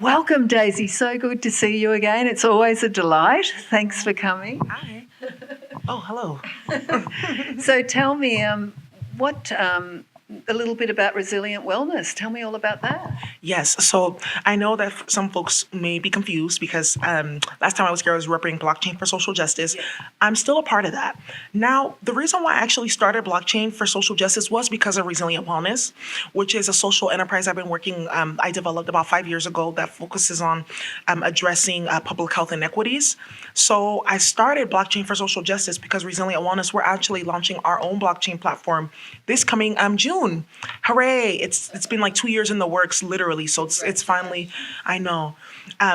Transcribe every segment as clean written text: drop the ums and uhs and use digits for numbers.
Welcome, Daisy. So good to see you again. It's always a delight. Thanks for coming. Hi. Oh, hello. So tell me, what a little bit about resilient wellness. Tell me all about that. Yes, so I know that some folks may be confused because last time I was here, I was representing Blockchain for Social Justice. Yeah. I'm still a part of that. Now, the reason why I actually started Blockchain for Social Justice was because of Resilient Wellness, which is a social enterprise I've been working, I developed about 5 years ago that focuses on addressing public health inequities. So I started Blockchain for Social Justice because Resilient Wellness, we're actually launching our own blockchain platform this coming June. Hooray! It's been like 2 years in the works, literally. So it's finally, I know.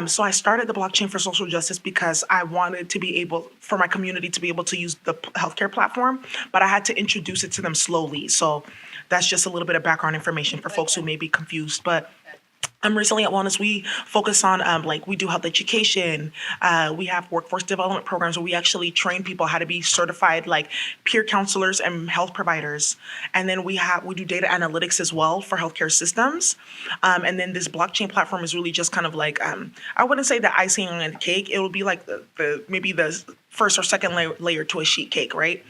So I started the Blockchain for Social Justice because I wanted to be able, for my community to be able to use the healthcare platform, but I had to introduce it to them slowly. So that's just a little bit of background information for folks who may be confused. But Resilient Wellness, we focus on like we do health education. We have workforce development programs where we actually train people how to be certified like peer counselors and health providers. And then we do data analytics as well for healthcare systems. And then this blockchain platform is really just kind of like I wouldn't say the icing on the cake. It would be like the maybe the first or second layer to a sheet cake, right?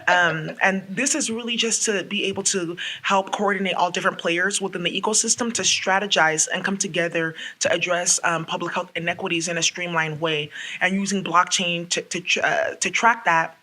And this is really just to be able to help coordinate all different players within the ecosystem to strategize and come together to address public health inequities in a streamlined way, and using blockchain to track that,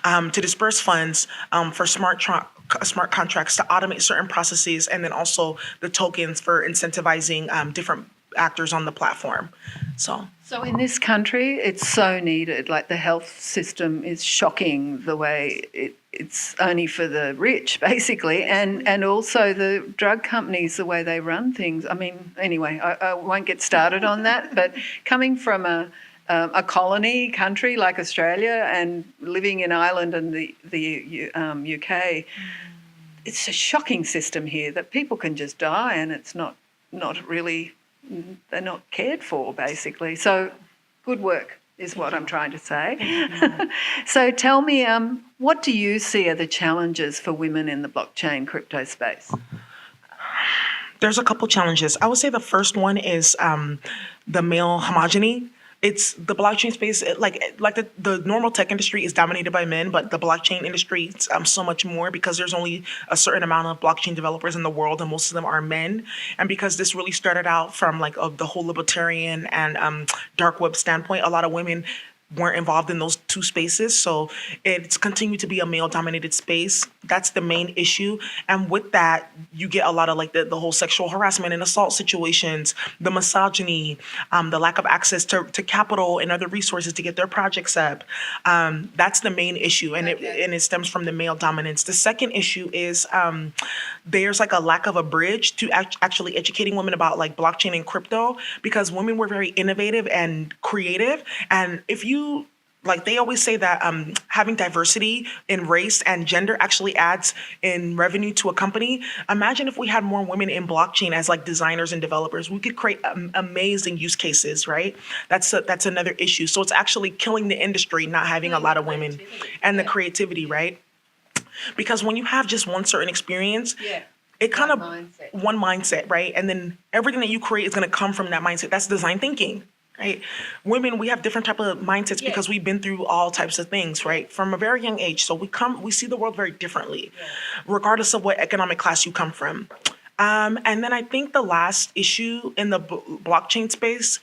to disperse funds for smart contracts to automate certain processes, and then also the tokens for incentivizing different actors on the platform. So in this country, it's so needed. Like the health system is shocking the way it's only for the rich, basically, and also the drug companies, the way they run things. I mean, anyway, I won't get started on that. But coming from a colony country like Australia and living in Ireland and the UK, it's a shocking system here that people can just die and it's not really. They're not cared for, basically. So good work is what I'm trying to say. So tell me, what do you see are the challenges for women in the blockchain crypto space? There's a couple challenges. I would say the first one is the male homogeny. It's the blockchain space, like the normal tech industry is dominated by men, but the blockchain industry is so much more because there's only a certain amount of blockchain developers in the world, and most of them are men. And because this really started out from like the whole libertarian and dark web standpoint, a lot of women weren't involved in those two spaces. So it's continued to be a male dominated space. That's the main issue. And with that, you get a lot of like the whole sexual harassment and assault situations, the misogyny, the lack of access to capital and other resources to get their projects up. That's the main issue. And it stems from the male dominance. The second issue is there's like a lack of a bridge to actually educating women about like blockchain and crypto, because women were very innovative and creative. And if you like, they always say that having diversity in race and gender actually adds in revenue to a company. Imagine if we had more women in blockchain as like designers and developers. We could create amazing use cases, right? That's another issue. So it's actually killing the industry not having a lot of women and the creativity, right? Because when you have just one certain experience, it kind of one mindset, right? And then everything that you create is going to come from that mindset. That's design thinking. Right? Women, we have different type of mindsets because we've been through all types of things, right? From a very young age. So we see the world very differently, regardless of what economic class you come from. And then I think the last issue in the blockchain space,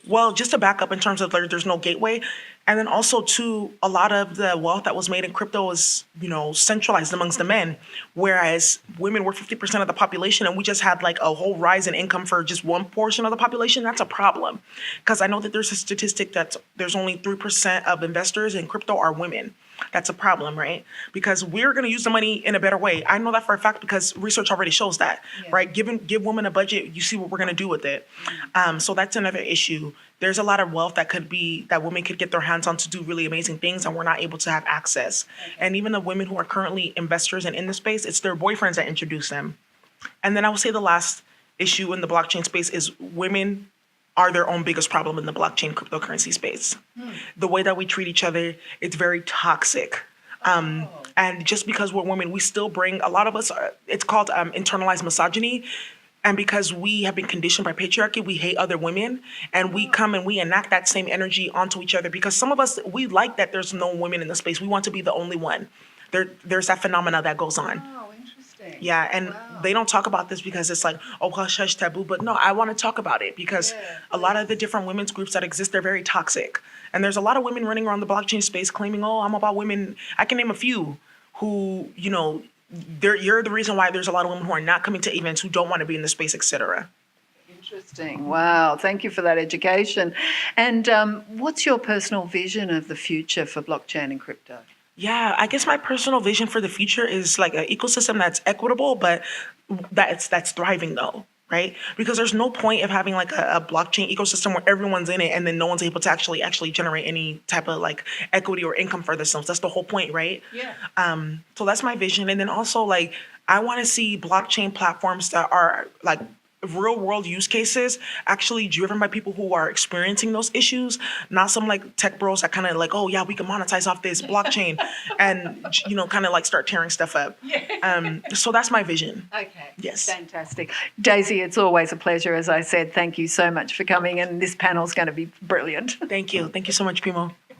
well, just to back up in terms of there's no gateway. And then also too, a lot of the wealth that was made in crypto was, centralized amongst the men, whereas women were 50% of the population, and we just had like a whole rise in income for just one portion of the population. That's a problem, because I know that there's a statistic that there's only 3% of investors in crypto are women. That's a problem, right? Because we're going to use the money in a better way. I know that for a fact because research already shows that, right? Give women a budget, you see what we're going to do with it. So that's another issue. There's a lot of wealth that women could get their hands on to do really amazing things, and we're not able to have access. And even the women who are currently investors and in the space, it's their boyfriends that introduce them. And then I would say the last issue in the blockchain space is women are their own biggest problem in the blockchain cryptocurrency space. The way that we treat each other, it's very toxic. And just because we're women, we still bring, a lot of us, it's called internalized misogyny. And because we have been conditioned by patriarchy, we hate other women, and we come and we enact that same energy onto each other. Because some of us, we like that there's no women in the space. We want to be the only one. There's that phenomena that goes on. Oh, interesting. Yeah, and Wow. they don't talk about this because it's like, oh, hush, hush, taboo. But no, I want to talk about it because Yeah, a lot of the different women's groups that exist, they're very toxic. And there's a lot of women running around the blockchain space claiming, oh, I'm about women. I can name a few who, you're the reason why there's a lot of women who are not coming to events, who don't want to be in the space, etc. Interesting. Wow. Thank you for that education. And what's your personal vision of the future for blockchain and crypto? Yeah, I guess my personal vision for the future is like an ecosystem that's equitable, but that's thriving though, right? Because there's no point of having like a blockchain ecosystem where everyone's in it and then no one's able to actually generate any type of like equity or income for themselves. That's the whole point, right? Yeah. So that's my vision, and then also like I want to see blockchain platforms that are like real world use cases actually driven by people who are experiencing those issues, not some like tech bros that kind of like, oh yeah, we can monetize off this blockchain and kind of like start tearing stuff up. So that's my vision. Okay. Yes. Fantastic. Daisy, it's always a pleasure. As I said, thank you so much for coming, and this panel's going to be brilliant. Thank you so much, Pimo.